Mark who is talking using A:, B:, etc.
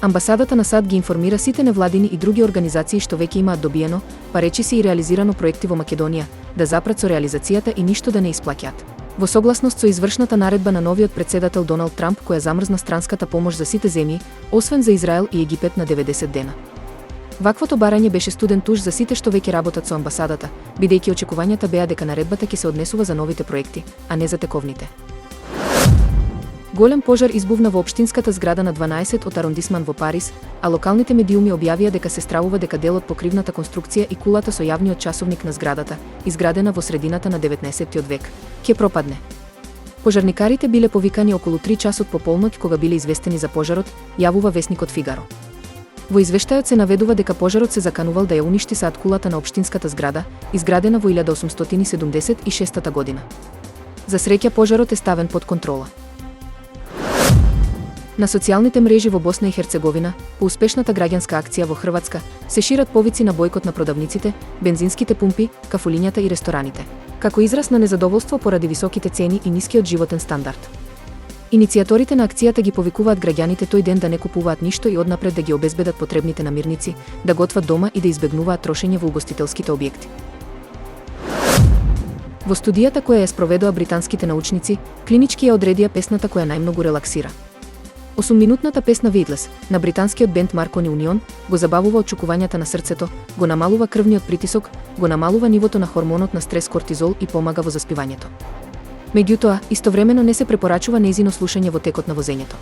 A: Амбасадата на САД ги информира сите невладини и други организации што веќе имаат добиено, па речиси и реализирано проекти во Македонија, да запрат со реализацијата и ништо да не исплаќаат. Во согласност со извршната наредба на новиот председател Доналд Трамп која замрзна странската помош за сите земји, освен за Израел и Египет на 90 дена. Ваквото барање беше студен туш за сите што веќе работат со амбасадата, бидејќи очекувањата беа дека наредбата ќе се однесува за новите проекти, а не за тековните. Голем пожар избувна во општинската зграда на 12 од Арондисман во Париз, а локалните медиуми објавија дека се стравува дека дел од покривната конструкција и кулата со јавниот часовник на зградата, изградена во средината на 19-тиот век, ќе пропадне. Пожарникарите биле повикани околу 3 часот по полноќ кога биле известени за пожарот, јавува весникот Фигаро. Во извештајот се наведува дека пожарот се заканувал да ја уништи саат кулата на општинската зграда, изградена во 1876 година. За среќа пожарот е ставен под контрола. На социјалните мрежи во Босна и Херцеговина, по успешната граѓанска акција во Хрватска, се шират повици на бојкот на продавниците, бензинските пумпи, кафулињата и рестораните, како израз на незадоволство поради високите цени и нискиот животен стандард. Иницијаторите на акцијата ги повикуваат граѓаните тој ден да не купуваат ништо и однапред да ги обезбедат потребните намирници, да готват дома и да избегнуваат трошење во угостителските објекти. Во студијата која ја спроведоа британските научници, клинички ја одредија песната која најмногу релаксира. 8-минутната песна Weightless на британскиот бенд Marconi Union го забавува очукувањата на срцето, го намалува крвниот притисок, го намалува нивото на хормонот на стрес кортизол и помага во заспивањето. Меѓутоа, истовремено не се препорачува нејзино слушање во текот на возењето.